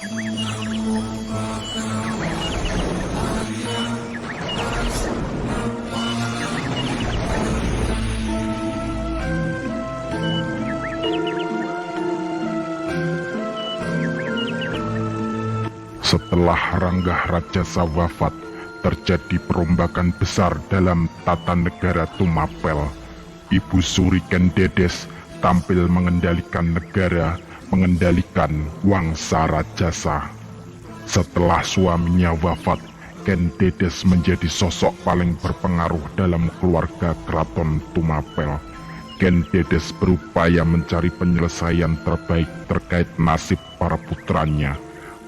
Setelah Ranggah Rajasa wafat, terjadi perombakan besar dalam tata negara Tumapel. Ibu Suri Ken Dedes tampil mengendalikan negara, mengendalikan Wangsa Rajasa. Setelah suaminya wafat, Ken Dedes menjadi sosok paling berpengaruh dalam keluarga keraton Tumapel. Ken Dedes berupaya mencari penyelesaian terbaik terkait nasib para putranya,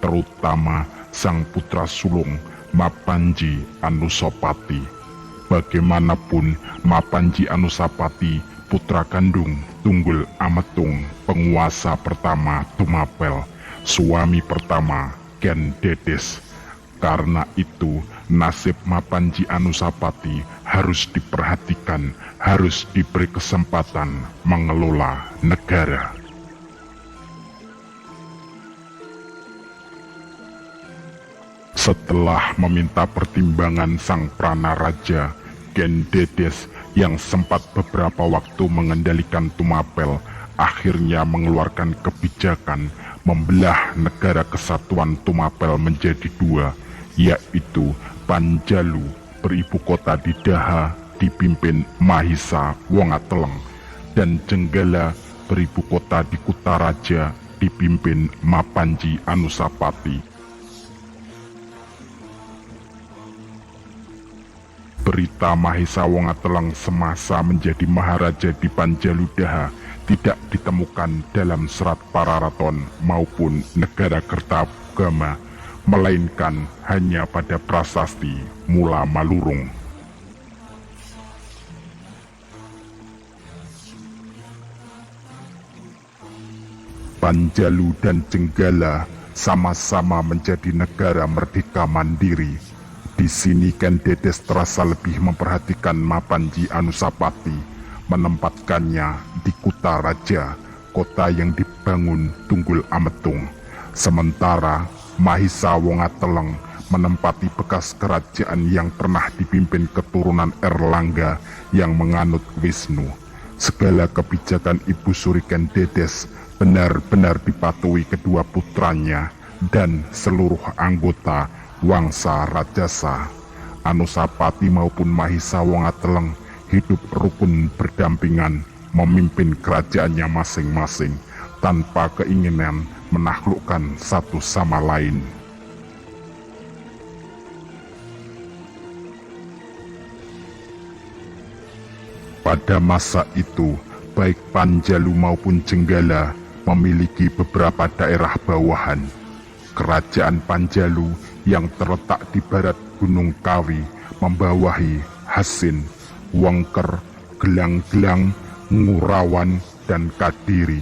terutama sang putra sulung Mapanji Anusapati. Bagaimanapun, Mapanji Anusapati putra kandung Tunggul Ametung, penguasa pertama Tumapel, suami pertama Ken Dedes. Karena itu, nasib Mapanji Anusapati harus diperhatikan, harus diberi kesempatan mengelola negara. Setelah meminta pertimbangan sang Pranaraja, Ken Dedes yang sempat beberapa waktu mengendalikan Tumapel akhirnya mengeluarkan kebijakan membelah negara kesatuan Tumapel menjadi dua, yaitu Panjalu beribu kota di Daha dipimpin Mahisa Wongateleng, dan Jenggala beribu kota di Kutaraja dipimpin Mapanji Anusapati. Berita Mahisa Wongateleng semasa menjadi maharaja di Panjaludaha tidak ditemukan dalam serat Pararaton maupun negara Kertagama, melainkan hanya pada prasasti Mula Malurung. Panjalu dan Jenggala sama-sama menjadi negara merdeka mandiri. Di sini Ken Dedes terasa lebih memperhatikan Mapanji Anusapati, menempatkannya di Kutaraja, kota yang dibangun Tunggul Ametung. Sementara Mahisa Wongateleng menempati bekas kerajaan yang pernah dipimpin keturunan Erlangga yang menganut Wisnu. Segala kebijakan Ibu Suri Ken Dedes benar-benar dipatuhi kedua putranya dan seluruh anggota Wangsa Rajasa. Anusapati maupun Mahisa Wongateleng hidup rukun berdampingan memimpin kerajaannya masing-masing tanpa keinginan menaklukkan satu sama lain. Pada masa itu, baik Panjalu maupun Jenggala memiliki beberapa daerah bawahan. Kerajaan Panjalu yang terletak di barat Gunung Kawi membawahi Hasin, Wengker, Gelang-Gelang, Ngurawan, dan Kadiri.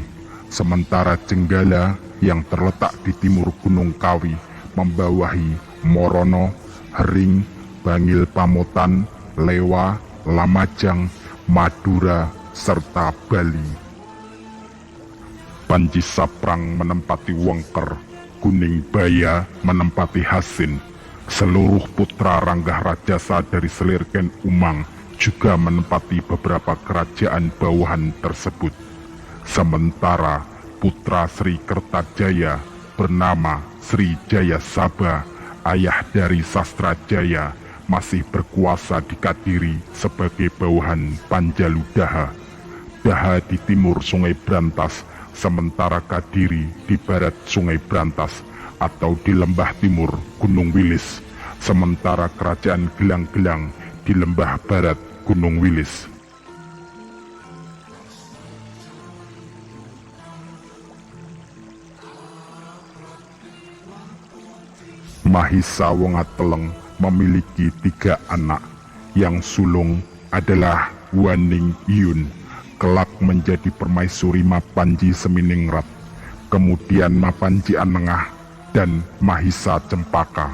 Sementara Jenggala yang terletak di timur Gunung Kawi membawahi Morono, Hering, Bangil Pamotan, Lewa, Lamajang, Madura, serta Bali. Panji Saprang menempati Wengker, Kuning Baya menempati Hasin. Seluruh putra Ranggah Rajasa dari selir Ken Umang juga menempati beberapa kerajaan bawahan tersebut. Sementara putra Sri Kertajaya bernama Sri Jayasaba, ayah dari Sastrajaya, masih berkuasa di Kadiri sebagai bawahan Panjaludaha. Daha di timur Sungai Brantas, sementara Kadiri di barat Sungai Brantas atau di lembah timur Gunung Wilis, sementara kerajaan Gelang-Gelang di lembah barat Gunung Wilis. Mahisa Wongateleng memiliki 3 anak. Yang sulung adalah Waning Yun, kelak menjadi permaisuri Mapanji Seminingrat, kemudian Mapanji Anengah, dan Mahisa Cempaka.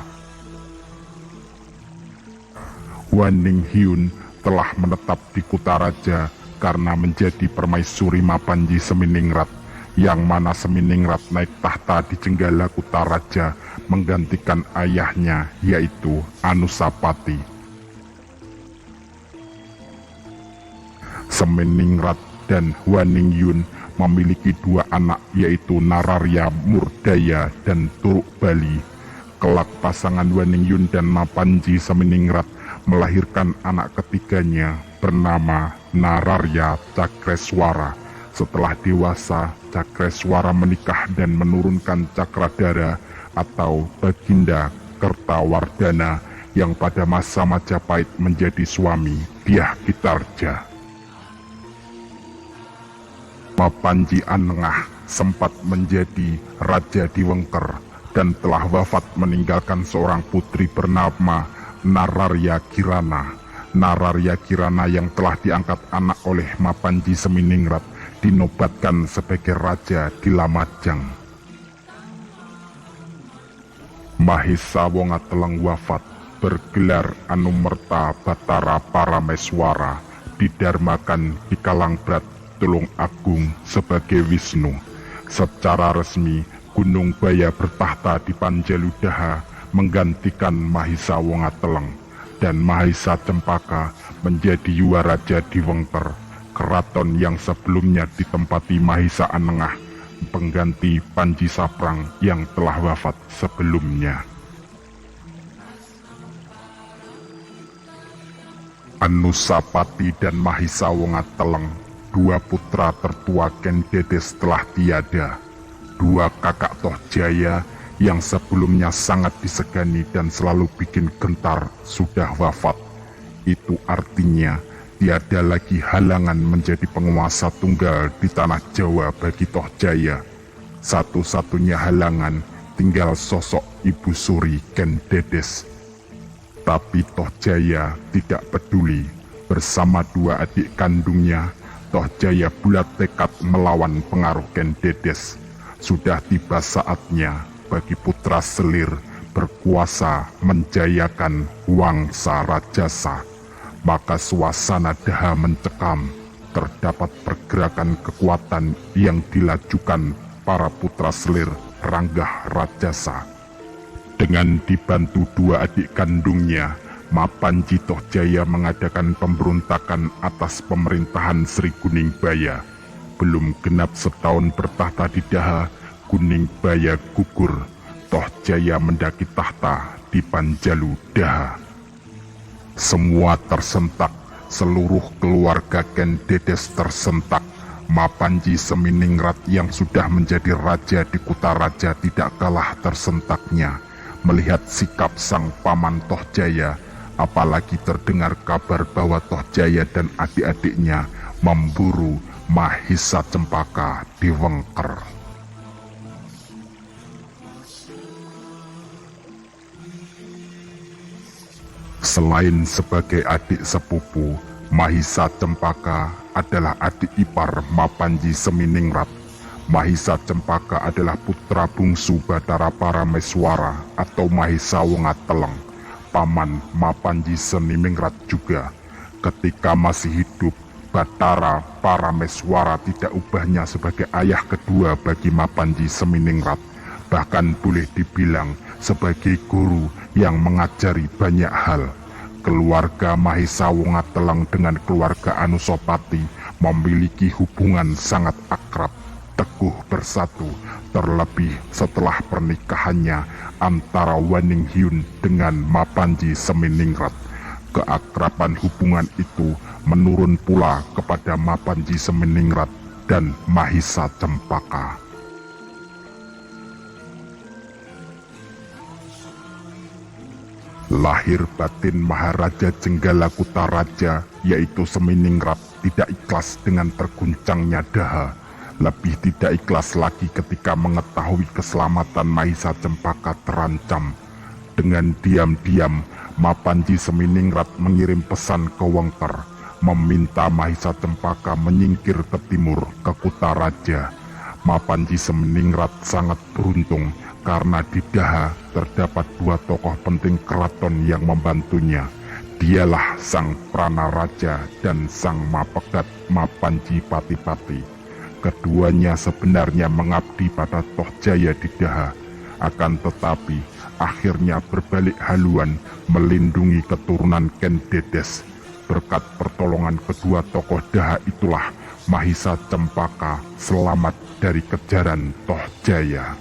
Waning Hyun telah menetap di Kutaraja karena menjadi permaisuri Mapanji Seminingrat yang mana Seminingrat naik tahta di Jenggala Kutaraja menggantikan ayahnya yaitu Anusapati. Seminingrat dan Waningyun memiliki dua anak yaitu Nararya Murdaya dan Turuk Bali. Kelak pasangan Waningyun dan Mapanji Seminingrat melahirkan anak ketiganya bernama Nararya Cakreswara. Setelah dewasa, Cakreswara menikah dan menurunkan Cakradara atau Baginda Kertawardhana yang pada masa Majapahit menjadi suami Dyah Kitarja. Mapanji Anengah sempat menjadi raja di Wengker dan telah wafat meninggalkan seorang putri bernama Nararya Kirana. Nararya Kirana yang telah diangkat anak oleh Mapanji Seminingrat dinobatkan sebagai raja di Lamajang. Mahesa Wongateleng wafat bergelar Anumerta Batara Parameswara, didarmakan di Kalangbrat Tulung Agung sebagai Wisnu. Secara resmi Gunung Baya bertahta di Panjaludaha menggantikan Mahesa Wongateleng, dan Mahesa Cempaka menjadi Yuwaraja di Wengker, keraton yang sebelumnya ditempati Mahesa Anengah, pengganti Panji Saprang yang telah wafat sebelumnya. Anusapati dan Mahesa Wongateleng, dua putra tertua Ken Dedes, telah tiada. Dua kakak Tohjaya yang sebelumnya sangat disegani dan selalu bikin gentar sudah wafat. Itu artinya tiada lagi halangan menjadi penguasa tunggal di tanah Jawa bagi Tohjaya. Satu-satunya halangan tinggal sosok Ibu Suri Ken Dedes. Tapi Tohjaya tidak peduli. Bersama dua adik kandungnya, Tohjaya bulat tekad melawan pengaruh Ken Dedes. Sudah tiba saatnya bagi putra selir berkuasa menjayakan Wangsa Rajasa. Maka suasana Daha mencekam. Terdapat pergerakan kekuatan yang dilajukan para putra selir Ranggah Rajasa. Dengan dibantu dua adik kandungnya, Mapanji Tohjaya mengadakan pemberontakan atas pemerintahan Sri Kuningbaya. Belum genap setahun bertahta di Daha, Kuningbaya gugur. Tohjaya mendaki tahta di Panjalu Daha. Semua tersentak, seluruh keluarga Ken Dedes tersentak. Mapanji Seminingrat yang sudah menjadi raja di Kutaraja tidak kalah tersentaknya melihat sikap sang paman Tohjaya, apalagi terdengar kabar bahwa Tohjaya dan adik-adiknya memburu Mahesa Cempaka di Wengker. Selain sebagai adik sepupu, Mahesa Cempaka adalah adik ipar Mapanji Seminingrat. Mahesa Cempaka adalah putra bungsu Batara Parameswara atau Mahesa Wongateleng, paman Mapanji Seminingrat juga. Ketika masih hidup, Batara Parameswara tidak ubahnya sebagai ayah kedua bagi Mapanji Seminingrat. Bahkan boleh dibilang sebagai guru yang mengajari banyak hal. Keluarga Mahesa Wongateleng dengan keluarga Anusapati memiliki hubungan sangat akrab, teguh bersatu, terlebih setelah pernikahannya antara Waningyun dengan Mapanji Seminingrat. Keakraban hubungan itu menurun pula kepada Mapanji Seminingrat dan Mahesa Cempaka. Lahir batin Maharaja Jenggala Kutaraja yaitu Seminingrat tidak ikhlas dengan terguncangnya Daha. Lebih tidak ikhlas lagi ketika mengetahui keselamatan Mahesa Cempaka terancam. Dengan diam-diam, Mapanji Seminingrat mengirim pesan ke Wengker, meminta Mahesa Cempaka menyingkir ke timur ke Kutaraja. Mapanji Seminingrat sangat beruntung karena di Daha terdapat dua tokoh penting keraton yang membantunya. Dialah Sang Pranaraja dan Sang Mapegat Mapanji Patipati. Keduanya sebenarnya mengabdi pada Tohjaya di Daha, akan tetapi akhirnya berbalik haluan melindungi keturunan Ken Dedes. Berkat pertolongan kedua tokoh Daha itulah Mahisa Cempaka selamat dari kejaran Tohjaya.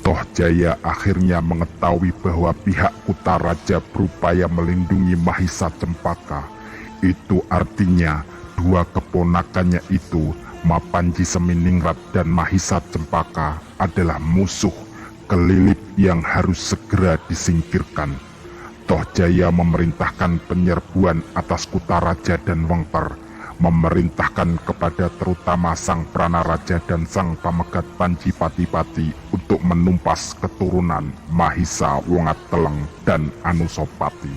Tohjaya akhirnya mengetahui bahwa pihak Kutaraja berupaya melindungi Mahisa Cempaka. Itu artinya dua keponakannya itu, Mapanji Seminingrat dan Mahisa Cempaka, adalah musuh kelilip yang harus segera disingkirkan. Tohjaya memerintahkan penyerbuan atas Kutaraja dan Wengker, memerintahkan kepada terutama Sang Pranaraja dan Sang Pamegat Panji Pati-Pati untuk menumpas keturunan Mahisa Wongateleng dan Anusapati.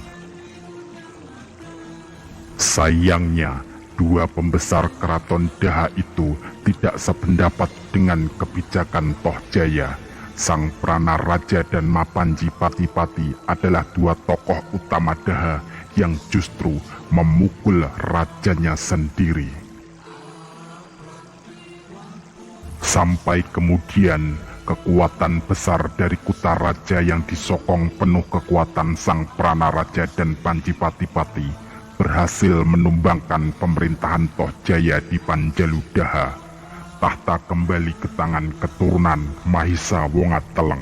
Sayangnya, dua pembesar keraton Daha itu tidak sependapat dengan kebijakan Tohjaya. Sang Pranaraja dan Mapanji Pati-Pati adalah dua tokoh utama Daha yang justru memukul rajanya sendiri. Sampai kemudian kekuatan besar dari Kutaraja yang disokong penuh kekuatan Sang Pranaraja dan Panji Pati-Pati berhasil menumbangkan pemerintahan Tohjaya di Panjalu Daha. Tahta kembali ke tangan keturunan Mahisa Wongateleng.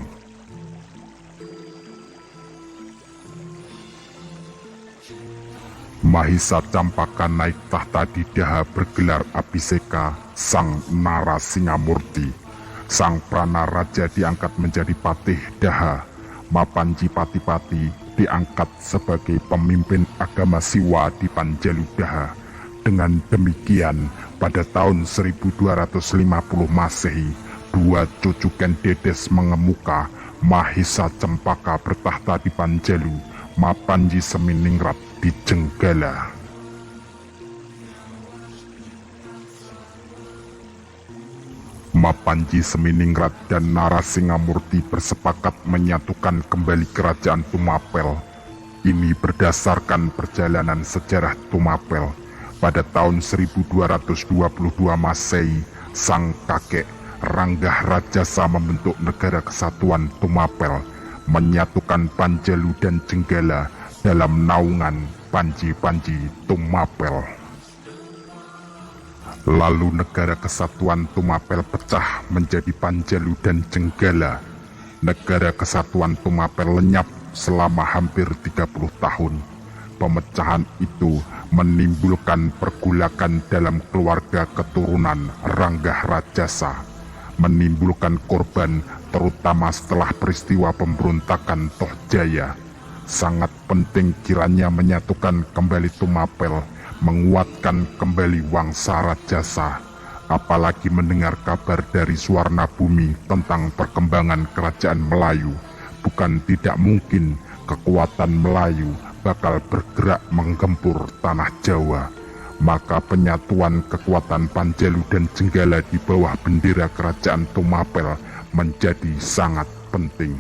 Mahisa Campaka naik tahta di Daha bergelar Abhiseka Sang Narasingamurti. Sang Pranaraja diangkat menjadi patih Daha. Mapanji Pati-Pati diangkat sebagai pemimpin agama Siwa di Panjalu Daha. Dengan demikian, pada tahun 1250 Masehi, dua cucu Ken Dedes mengemuka. Mahisa Cempaka bertahta di Panjalu, Mapanji Seminingrat di Jenggala. Mapanji Seminingrat dan Narasingamurti bersepakat menyatukan kembali kerajaan Tumapel. Ini berdasarkan perjalanan sejarah Tumapel. Pada tahun 1222 Masehi, sang kakek Ranggah Rajasa membentuk negara kesatuan Tumapel, menyatukan Panjalu dan Jenggala dalam naungan Panji-Panji Tumapel. Lalu negara kesatuan Tumapel pecah menjadi Panjalu dan Jenggala. Negara kesatuan Tumapel lenyap selama hampir 30 tahun. Pemecahan itu menimbulkan pergulakan dalam keluarga keturunan Ranggah Rajasa, menimbulkan korban terutama setelah peristiwa pemberontakan Tohjaya. Sangat penting kiranya menyatukan kembali Tumapel, menguatkan kembali Wangsa Rajasa, apalagi mendengar kabar dari Suwarna Bumi tentang perkembangan kerajaan Melayu. Bukan tidak mungkin kekuatan Melayu bakal bergerak menggempur tanah Jawa. Maka penyatuan kekuatan Panjalu dan Jenggala di bawah bendera kerajaan Tumapel menjadi sangat penting.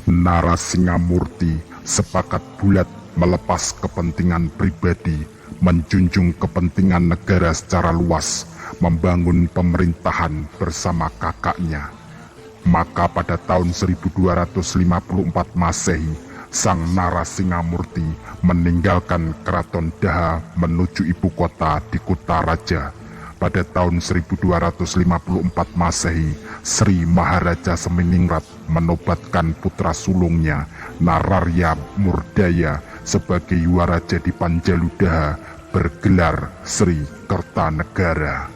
Narasingamurti sepakat bulat melepas kepentingan pribadi, menjunjung kepentingan negara secara luas, membangun pemerintahan bersama kakaknya. Maka pada tahun 1254 Masehi, Sang Narasingamurti meninggalkan keraton Daha menuju ibu kota di Kutaraja. Pada tahun 1254 Masehi, Sri Maharaja Seminingrat menobatkan putra sulungnya, Nararya Murdaya, sebagai Yuwaraja di Panjalu Daha bergelar Sri Kertanegara.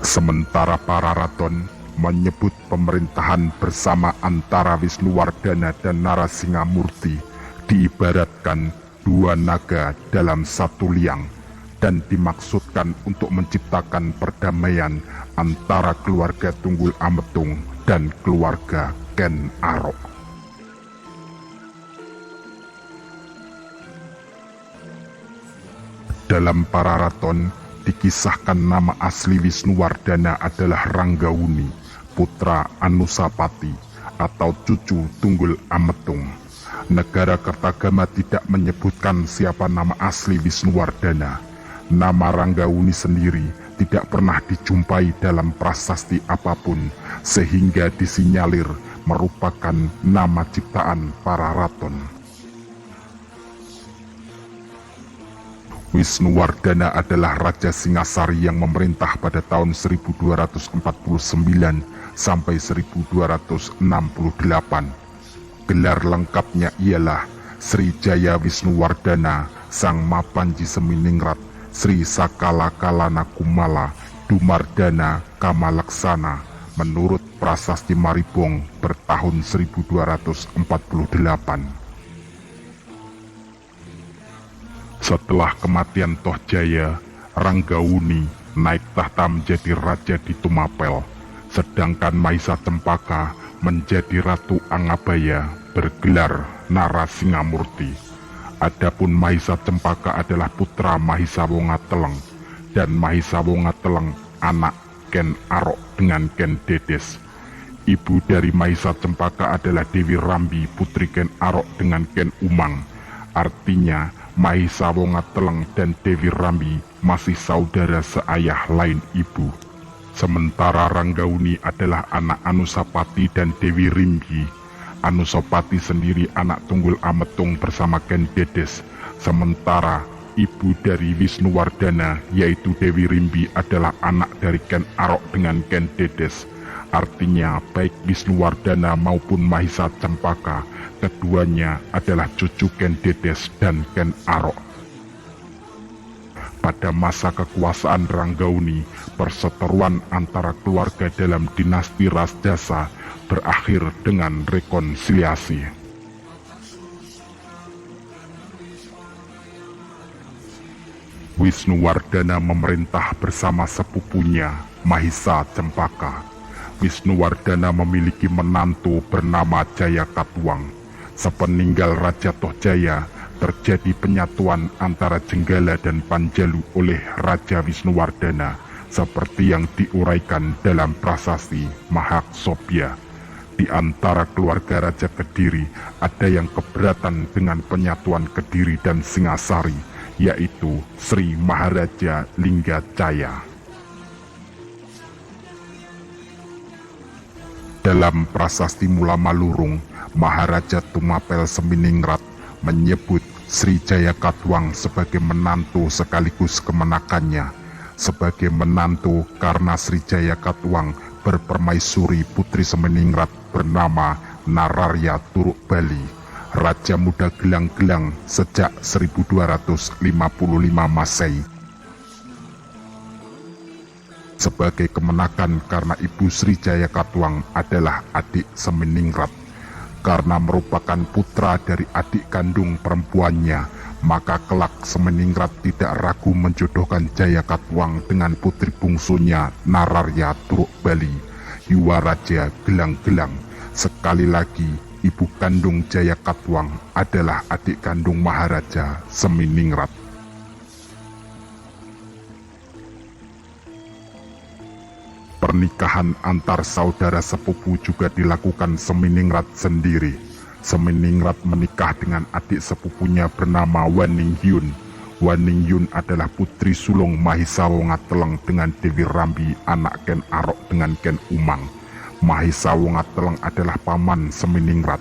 Sementara para raton menyebut pemerintahan bersama antara Wisnuwardana dan Narasingamurti diibaratkan dua naga dalam satu liang, dan dimaksudkan untuk menciptakan perdamaian antara keluarga Tunggul Ametung dan keluarga Ken Arok. Dalam para raton, dikisahkan nama asli Wisnuwardana adalah Ranggawuni, putra Anusapati atau cucu Tunggul Ametung. Negara Kertagama tidak menyebutkan siapa nama asli Wisnuwardana. Nama Ranggawuni sendiri tidak pernah dijumpai dalam prasasti apapun, sehingga disinyalir merupakan nama ciptaan para raton. Wisnuwardana adalah Raja Singasari yang memerintah pada tahun 1249 sampai 1268. Gelar lengkapnya ialah Sri Jaya Wisnuwardana Sang Mapanji Seminingrat Sri Sakala Kalana Kumala Dumardana Kamalaksana menurut Prasasti Maribong bertahun 1248. Setelah kematian Tohjaya, Ranggawuni naik tahta menjadi raja di Tumapel, sedangkan Mahisa Cempaka menjadi Ratu Angabaya bergelar Narasingamurti. Adapun Mahisa Cempaka adalah putra Mahisa Wongateleng, dan Mahisa Wongateleng anak Ken Arok dengan Ken Dedes. Ibu dari Mahisa Cempaka adalah Dewi Rambi putri Ken Arok dengan Ken Umang. Artinya Mahisa Wongateleng dan Dewi Rambi masih saudara seayah lain ibu. Sementara Ranggawuni adalah anak Anusapati dan Dewi Rimbi. Anusapati sendiri anak Tunggul Ametung bersama Ken Dedes. Sementara ibu dari Wisnuwardana yaitu Dewi Rimbi adalah anak dari Ken Arok dengan Ken Dedes. Artinya baik Wisnuwardana maupun Mahisa Cempaka, keduanya adalah cucu Ken Dedes dan Ken Arok. Pada masa kekuasaan Ranggawuni, perseteruan antara keluarga dalam dinasti Rasjasa berakhir dengan rekonsiliasi. Wisnuwardana memerintah bersama sepupunya Mahisa Cempaka. Wisnuwardana memiliki menantu bernama Jayakatwang. Sepeninggal Raja Tohjaya, terjadi penyatuan antara Jenggala dan Panjalu oleh Raja Wisnuwardana, seperti yang diuraikan dalam prasasti Mahaksobya. Di antara keluarga Raja Kediri, ada yang keberatan dengan penyatuan Kediri dan Singasari, yaitu Sri Maharaja Linggacaya. Dalam prasasti Mula Malurung, Maharaja Tumapel Seminingrat menyebut Sri Jayakatwang sebagai menantu sekaligus kemenakannya. Sebagai menantu karena Sri Jayakatwang berpermaisuri putri Seminingrat bernama Nararya Turuk Bali, Raja Muda Gelang-Gelang sejak 1255 Masehi. Sebagai kemenakan karena ibu Sri Jayakatwang adalah adik Seminingrat. Karena merupakan putra dari adik kandung perempuannya, maka kelak Seminingrat tidak ragu menjodohkan Jayakatwang dengan putri bungsunya Nararya Turuk Bali, Yuwaraja Gelang-Gelang. Sekali lagi, ibu kandung Jayakatwang adalah adik kandung Maharaja Seminingrat. Pernikahan antar saudara sepupu juga dilakukan Seminingrat sendiri. Seminingrat menikah dengan adik sepupunya bernama Waningyun. Waningyun adalah putri sulung Mahisa Wongateleng dengan Dewi Rambi, anak Ken Arok dengan Ken Umang. Mahisa Wongateleng adalah paman Seminingrat.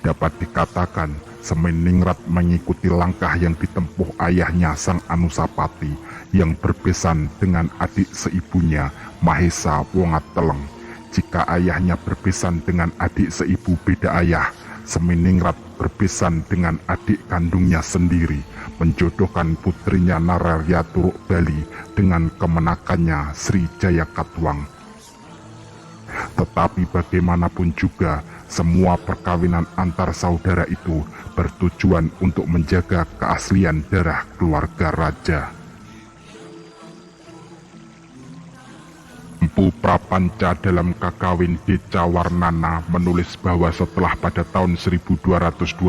Dapat dikatakan Seminingrat mengikuti langkah yang ditempuh ayahnya Sang Anusapati yang berbesan dengan adik seibunya Mahisa Wongateleng. Jika ayahnya berbesan dengan adik seibu beda ayah, Seminingrat berbesan dengan adik kandungnya sendiri, menjodohkan putrinya Nararya Turuk Bali dengan kemenakannya Sri Jayakatwang. Tetapi bagaimanapun juga, semua perkawinan antar saudara itu bertujuan untuk menjaga keaslian darah keluarga raja. Empu Prapanca dalam Kakawin Deca Warnana menulis bahwa setelah pada tahun 1222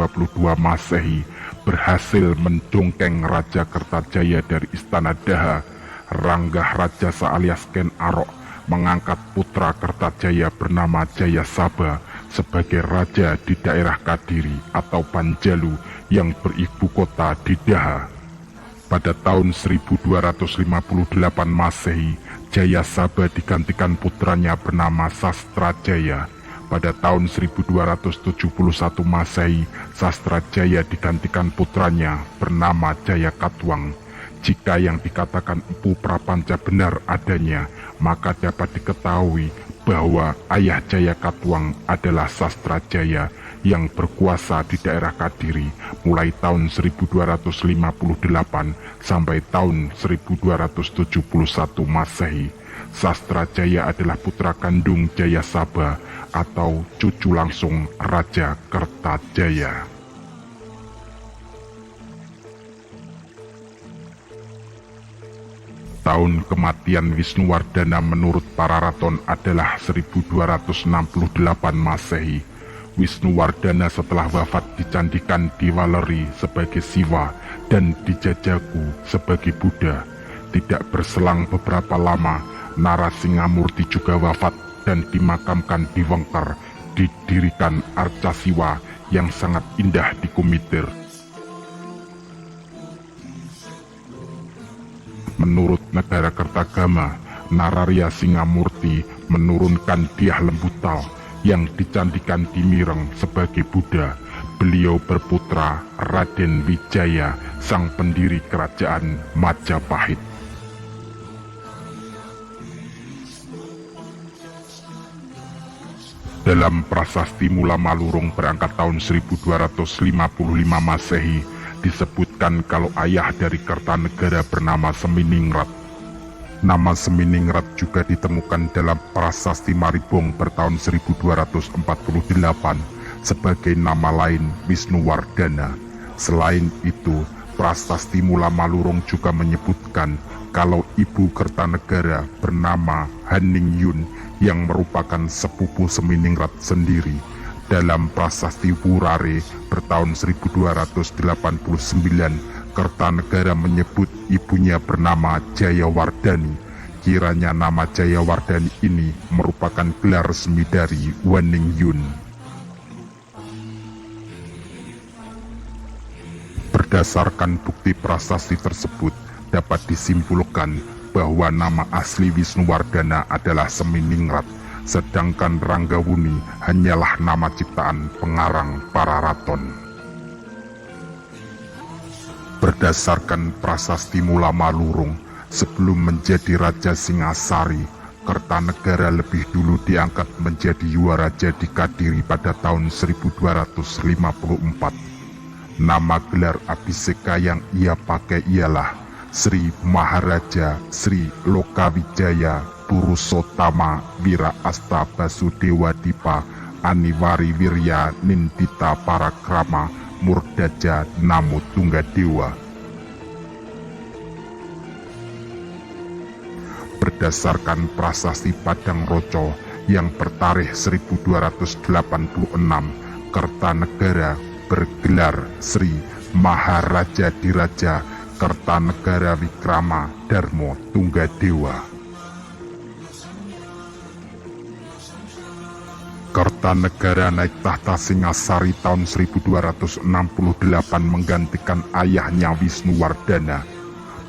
Masehi berhasil mendongkeng Raja Kertajaya dari Istana Daha, Ranggah Rajasa alias Ken Arok mengangkat putra Kertajaya bernama Jayasaba sebagai raja di daerah Kadiri atau Panjalu yang beribu kota di Daha. Pada tahun 1258 Masehi, Jayasaba digantikan putranya bernama Sastrajaya. Pada tahun 1271 Masehi, Sastrajaya digantikan putranya bernama Jayakatwang. Jika yang dikatakan Empu Prapanca benar adanya, maka dapat diketahui bahwa ayah Jayakatwang adalah Sastrajaya yang berkuasa di daerah Kadiri mulai tahun 1258 sampai tahun 1271 Masehi. Sastrajaya adalah putra kandung Jayasaba atau cucu langsung Raja Kertajaya. Tahun kematian Wisnuwardana menurut para raton adalah 1268 Masehi. Wisnuwardana setelah wafat dicandikan di Waleri sebagai Siwa dan di Jajagu sebagai Buddha. Tidak berselang beberapa lama, Narasingamurti juga wafat dan dimakamkan di Wengker, didirikan Arca Siwa yang sangat indah di Kumitir. Menurut negara Kertagama, Nararya Singamurti menurunkan Dyah Lembutal yang dicandikan di Mireng sebagai Buddha. Beliau berputra Raden Wijaya, sang pendiri kerajaan Majapahit. Dalam prasasti Mula Malurung berangkat tahun 1255 Masehi, disebutkan kalau ayah dari Kertanegara bernama Seminingrat. Nama Seminingrat juga ditemukan dalam prasasti Maribong bertahun 1248 sebagai nama lain Wisnuwardana. Selain itu, prasasti Mula Malurung juga menyebutkan kalau ibu Kertanegara bernama Haningyun yang merupakan sepupu Seminingrat sendiri. Dalam prasasti Wurare bertahun 1289, Kertanegara menyebut ibunya bernama Jayawardani. Kiranya nama Jayawardani ini merupakan gelar resmi dari Waningyun. Berdasarkan bukti prasasti tersebut, dapat disimpulkan bahwa nama asli Wisnuwardana adalah Seminingrat, sedangkan Ranggawuni hanyalah nama ciptaan pengarang para raton. Berdasarkan prasasti Mula Malurung, sebelum menjadi Raja Singasari, Kertanegara lebih dulu diangkat menjadi Yuwaraja di Kadiri pada tahun 1254. Nama gelar Abhiseka yang ia pakai ialah Sri Maharaja Sri Lokawijaya Purusottama Wira Asta Basudewa Dipa Aniwari Wirya Nindita Parakrama Murdaja Namo Tunggadewa. Berdasarkan prasasti Padang Roco yang bertarikh 1286, Kertanegara bergelar Sri Maharaja Diraja Kertanegara Wikrama Darmo Tunggadewa. Kertanegara naik tahta Singasari tahun 1268 menggantikan ayahnya Wisnuwardana.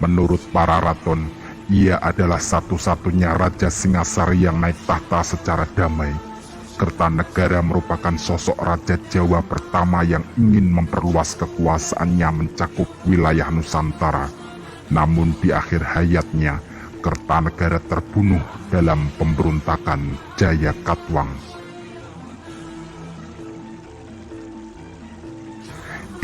Menurut para raton, ia adalah satu-satunya Raja Singasari yang naik tahta secara damai. Kertanegara merupakan sosok Raja Jawa pertama yang ingin memperluas kekuasaannya mencakup wilayah Nusantara. Namun di akhir hayatnya, Kertanegara terbunuh dalam pemberontakan Jayakatwang.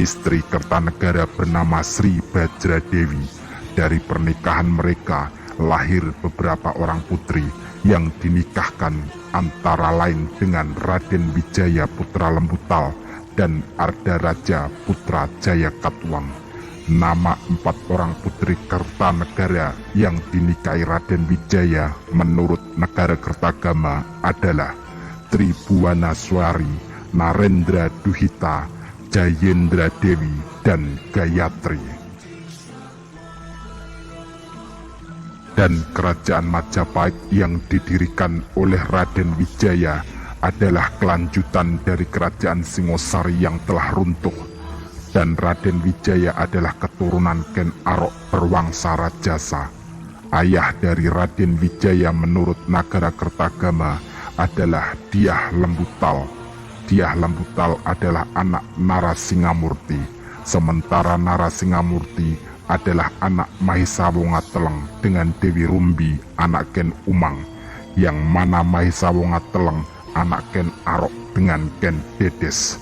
Istri Kertanegara bernama Sri Bajradewi. Dari pernikahan mereka lahir beberapa orang putri yang dinikahkan antara lain dengan Raden Wijaya putra Lembutal dan Ardaraja putra Jayakatwang. Nama 4 orang putri Kertanegara yang dinikahi Raden Wijaya menurut negara Kertagama adalah Tribuwanaswari, Narendra Duhita, Jayendra Dewi, dan Gayatri. Dan kerajaan Majapahit yang didirikan oleh Raden Wijaya adalah kelanjutan dari kerajaan Singosari yang telah runtuh. Dan Raden Wijaya adalah keturunan Ken Arok berwangsa Rajasa. Ayah dari Raden Wijaya menurut Nagara Kertagama adalah Dyah Lembutal. Dyah Lembutal adalah anak Narasingamurti, sementara Narasingamurti adalah anak Mahesa Wongateleng dengan Dewi Rumbi, anak Ken Umang, yang mana Mahesa Wongateleng anak Ken Arok dengan Ken Dedes.